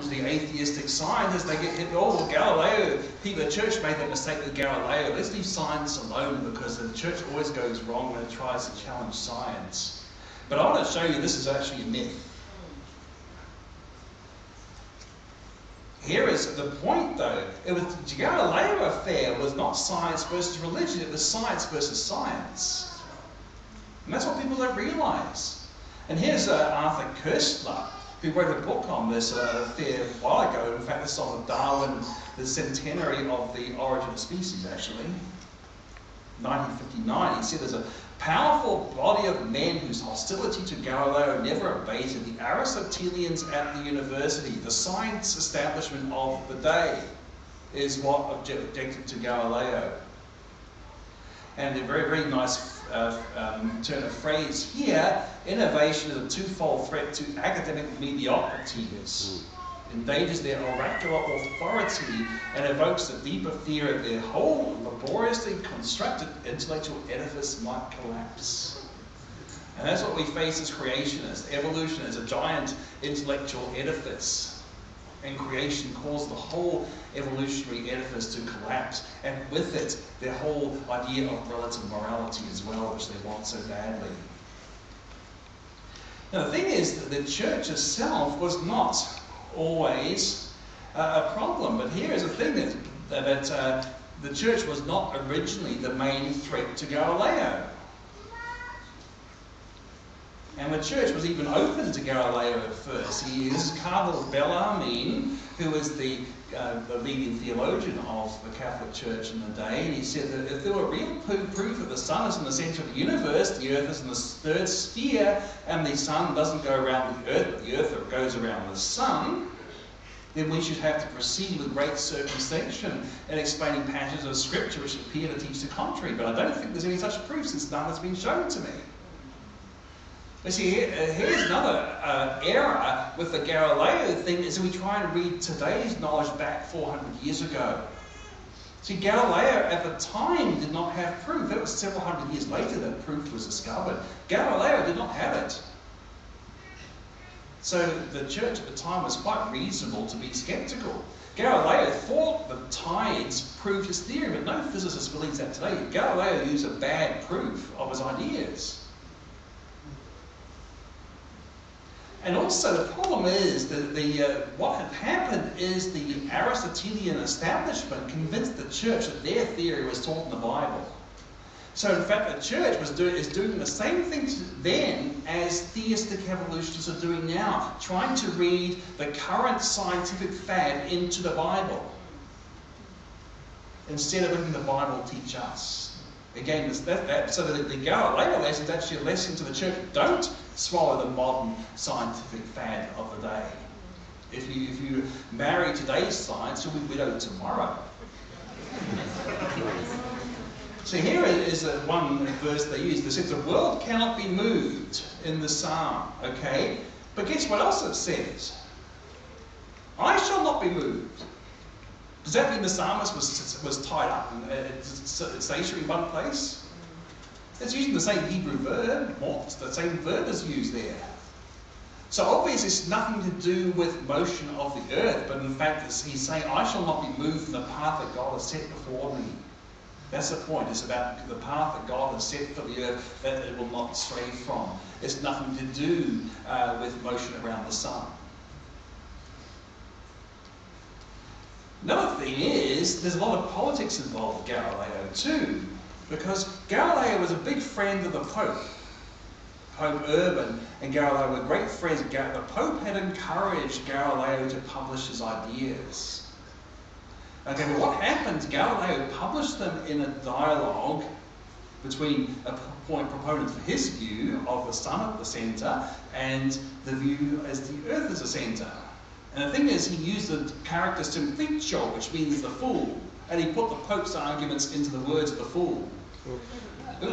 challenge the atheistic scientists, they get hit, oh, well, Galileo, the church made that mistake with Galileo. Let's leave science alone because the church always goes wrong when it tries to challenge science. But I want to show you this is actually a myth. Here is the point, though. The Galileo affair was not science versus religion, it was science versus science. And that's what people don't realize. And here's Arthur Koestler, who wrote a book on this affair a while ago. In fact, this is on Darwin, the centenary of the origin of species, actually. 1959, he said there's a powerful body of men whose hostility to Galileo never abated. The Aristotelians at the university, the science establishment of the day, is what objected to Galileo. And a very, very nice turn of phrase here, innovation is a twofold threat to academic mediocrity. Endangers their oracular authority and evokes the deeper fear that their whole laboriously constructed intellectual edifice might collapse. And that's what we face as creationists. Evolution is a giant intellectual edifice, and creation caused the whole evolutionary edifice to collapse, and with it, their whole idea of relative morality as well, which they want so badly. Now, the thing is that the church itself was not always a problem, but here is the thing that the church was not originally the main threat to Galileo. And the church was even open to Galileo at first. This is Cardinal Bellarmine, who was the leading theologian of the Catholic Church in the day, and he said that if there were real proof that the sun is in the centre of the universe, the earth is in the third sphere, and the sun doesn't go around the earth, but the earth goes around the sun, then we should have to proceed with great circumspection in explaining passages of Scripture which appear to teach the contrary. But I don't think there's any such proof, since none has been shown to me. But see, here's another error with the Galileo thing, is we try and read today's knowledge back 400 years ago. See, Galileo at the time did not have proof. It was several hundred years later that proof was discovered. Galileo did not have it. So the church at the time was quite reasonable to be skeptical. Galileo thought the tides proved his theory, but no physicist believes that today. Galileo used a bad proof of his ideas. And also the problem is that what had happened is the Aristotelian establishment convinced the church that their theory was taught in the Bible. So in fact the church is doing the same thing then as theistic evolutionists are doing now, trying to read the current scientific fad into the Bible, instead of letting the Bible teach us. Again, so the Galileo lesson is actually a lesson to the church. Don't swallow the modern scientific fad of the day. If you marry today's science, you'll be widowed tomorrow. So here is one verse they use. It says, the world cannot be moved in the psalm, okay? But guess what else it says? I shall not be moved. Does that mean the psalmist was tied up and stationary in one place? It's using the same Hebrew verb, the same verb is used there. So obviously it's nothing to do with motion of the earth, but in fact he's saying, I shall not be moved from the path that God has set before me. That's the point. It's about the path that God has set for the earth that it will not stray from. It's nothing to do with motion around the sun. Another thing is, there's a lot of politics involved with Galileo too, because Galileo was a big friend of the Pope. Pope Urban and Galileo were great friends. The Pope had encouraged Galileo to publish his ideas. Okay, but what happened? Galileo published them in a dialogue between a proponent for his view of the sun at the centre and the view as the earth as the centre. And the thing is, he used the character simplicio, which means the fool, and he put the Pope's arguments into the words of the fool.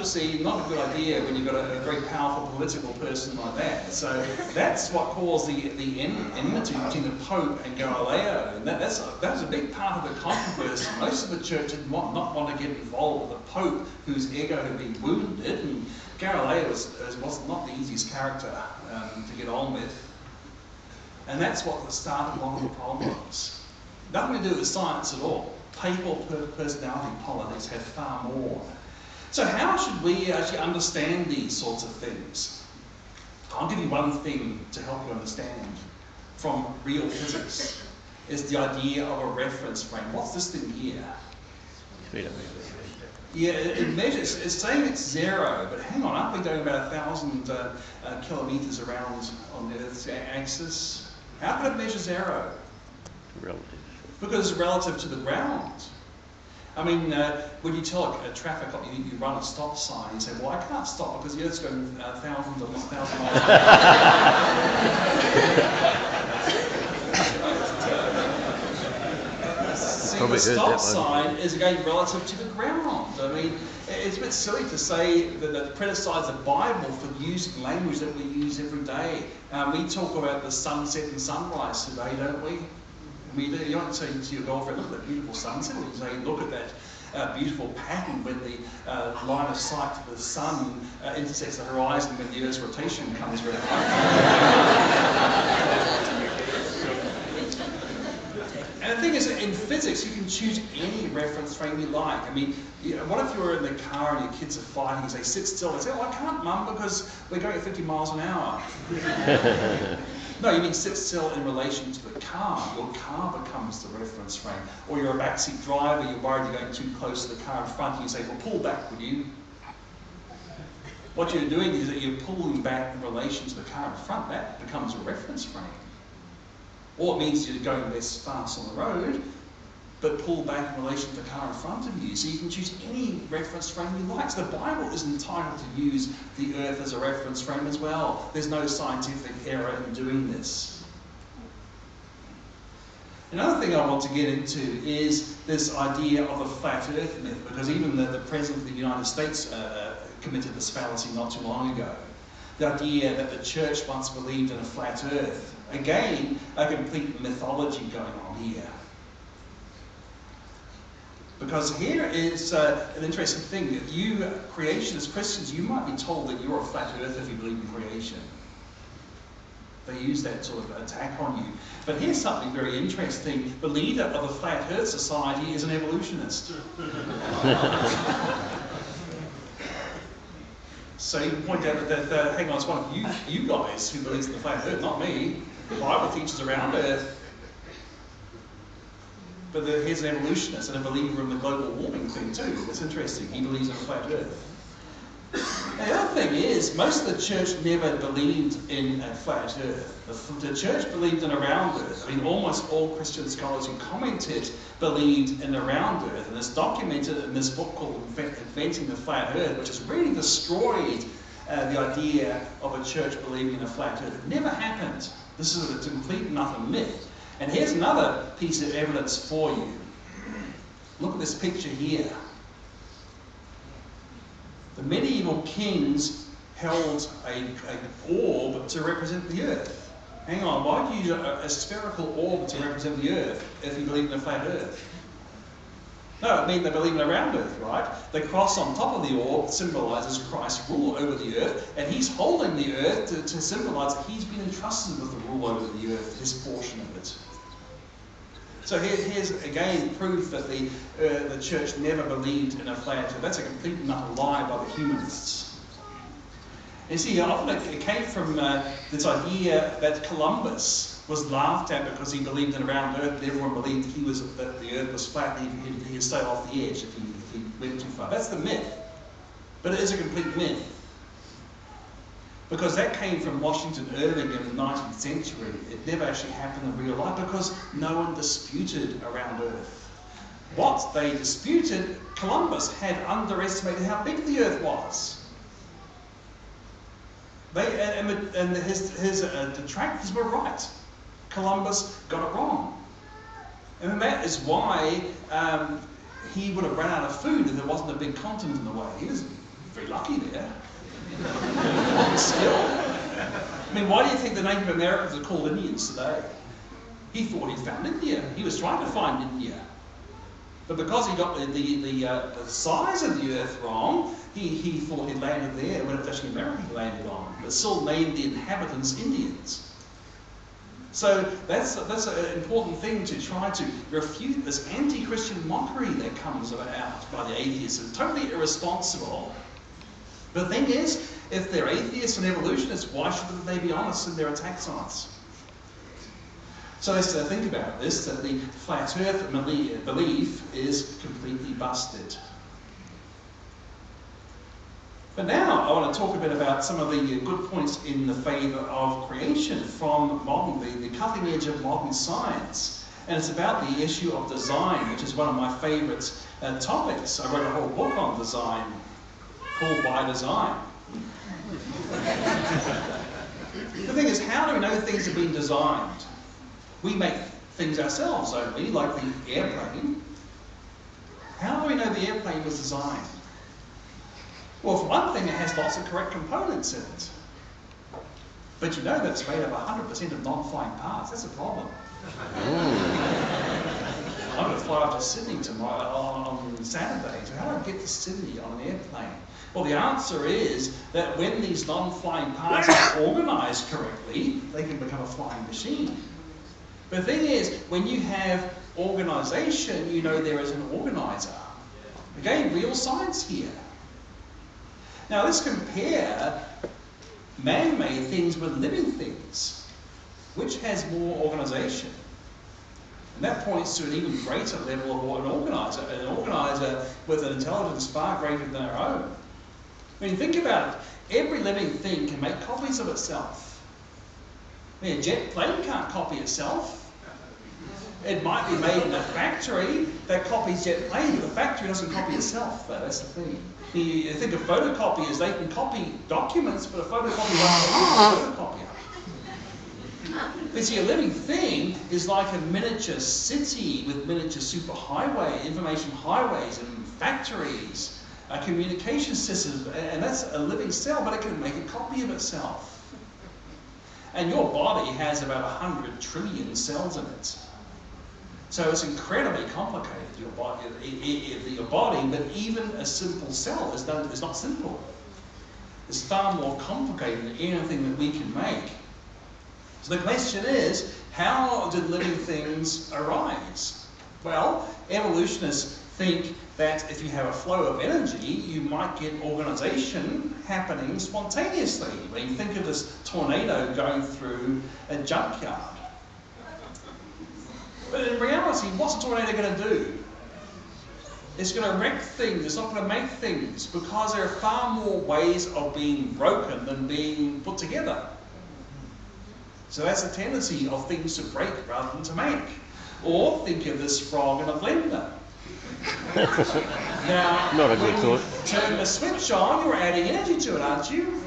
See, not a good idea when you've got a very powerful political person like that. So that's what caused the enmity between the Pope and Galileo. And that was a big part of the controversy. Most of the church did not want to get involved with the Pope, whose ego had been wounded. And Galileo was not the easiest character to get on with. And that's what the start of a lot of the problems. Nothing to do with science at all. People, personality, politics have far more. So how should we actually understand these sorts of things? I'll give you one thing to help you understand from real physics. Is the idea of a reference frame. What's this thing here? Yeah, it measures, it's saying it's 0, but hang on, aren't we going about 1,000 kilometres around on the Earth's axis? How could it measure 0? Relative. Because it's relative to the ground. I mean, when you tell a traffic cop, you run a stop sign, you say, well, I can't stop because the Earth's going 1,000 miles an hour. See, the stop sign is again relative to the ground. I mean, it's a bit silly to say that criticize the Bible for using language that we use every day. We talk about the sunset and sunrise today, don't we? You don't say to your girlfriend, look at that beautiful sunset, or you say, look at that beautiful pattern when the line of sight to the sun intersects the horizon when the Earth's rotation comes around. And the thing is, in physics, you can choose any reference frame you like. I mean, what if you're in the car and your kids are fighting and say, sit still? They say, oh, I can't, Mum, because we're going at 50 miles an hour. No, you mean sit still in relation to the car. Your car becomes the reference frame. Or you're a backseat driver, you're worried you're going too close to the car in front, and you say, well, pull back, would you? What you're doing is that you're pulling back in relation to the car in front. That becomes a reference frame. Or it means you're going less fast on the road, but pull back in relation to the car in front of you. So you can choose any reference frame you like. So the Bible is entitled to use the Earth as a reference frame as well. There's no scientific error in doing this. Another thing I want to get into is this idea of a flat Earth myth, because even the President of the United States committed this fallacy not too long ago. The idea that the church once believed in a flat Earth. Again, a complete mythology going on here. Because here is an interesting thing. You, creationist Christians, you might be told that you're a flat earther if you believe in creation. They use that sort of attack on you. But here's something very interesting. The leader of the Flat Earth Society is an evolutionist. So you can point out that, hang on, it's one of you guys who believes in the flat Earth, not me. The Bible teaches around Earth. But here's an evolutionist and a believer in the global warming thing too. It's interesting. He believes in a flat Earth. And the other thing is, most of the church never believed in a flat Earth. The church believed in a round Earth. I mean, almost all Christian scholars who commented believed in a round Earth. And it's documented in this book called Inventing the Flat Earth, which has really destroyed the idea of a church believing in a flat Earth. It never happened. This is a complete and utter myth. And here's another piece of evidence for you. Look at this picture here. The medieval kings held an orb to represent the Earth. Hang on, why do you use a spherical orb to represent the Earth if you believe in a flat Earth? No, it means they believe in a round Earth, right? The cross on top of the orb symbolises Christ's rule over the Earth, and he's holding the Earth to symbolise that he's been entrusted with the rule over the Earth, his portion of it. So here's again proof that the church never believed in a flat Earth. That's a complete and utter lie by the humanists. You see, often it came from this idea that Columbus was laughed at because he believed in a round Earth, and everyone believed that the Earth was flat, and he'd stay off the edge if he went too far. That's the myth. But it is a complete myth. Because that came from Washington Irving in the 19th century. It never actually happened in real life because no one disputed around Earth. What they disputed, Columbus had underestimated how big the Earth was. His detractors were right. Columbus got it wrong. And that is why he would have run out of food if there wasn't a big continent in the way. He was very lucky there. Still. I mean, why do you think the Native Americans are called Indians today? He thought he'd found India. He was trying to find India. But because he got the size of the Earth wrong, he thought he'd landed there when it was actually America he landed on. But still named the inhabitants Indians. So that's an important thing to try to refute this anti-Christian mockery that comes out by the atheists. It's totally irresponsible. But the thing is, if they're atheists and evolutionists, why shouldn't they be honest in their attacks on us? So let's think about this, that the flat earth belief is completely busted. But now I want to talk a bit about some of the good points in the favour of creation from the cutting edge of modern science. And it's about the issue of design, which is one of my favourite topics. I wrote a whole book on design called By Design. The thing is, how do we know things have been designed? We make things ourselves, don't we? Like the airplane. How do we know the airplane was designed? Well, for one thing, it has lots of correct components in it. But you know that it's made of 100% of non-flying parts. That's a problem. I'm going to fly up to Sydney tomorrow on Saturday. So how do I get to Sydney on an airplane? Well, the answer is that when these non-flying parts are organised correctly, they can become a flying machine. But the thing is, when you have organisation, you know there is an organiser. Again, real science here. Now let's compare man-made things with living things. Which has more organisation? And that points to an even greater level of what an organiser with an intelligence far greater than our own. I mean, think about it. Every living thing can make copies of itself. I mean, a jet plane can't copy itself. It might be made in a factory that copies jet plane, but the factory doesn't copy itself, though. That's the thing. You think of photocopiers, they can copy documents, but a photocopier won't copy a photocopier. But see, a living thing is like a miniature city with miniature superhighway, information highways and factories, communication systems, and that's a living cell, but it can make a copy of itself. And your body has about 100 trillion cells in it. So it's incredibly complicated, your body, but even a simple cell is not simple. It's far more complicated than anything that we can make. So the question is, how did living things arise? Well, evolutionists think that if you have a flow of energy, you might get organisation happening spontaneously. When you think of this tornado going through a junkyard. But in reality, what's a tornado going to do? It's going to wreck things, it's not going to make things, because there are far more ways of being broken than being put together. So that's a tendency of things to break rather than to make. Or think of this frog in a blender. Now, not a good when thought. you turn the switch on, you're adding energy to it, aren't you?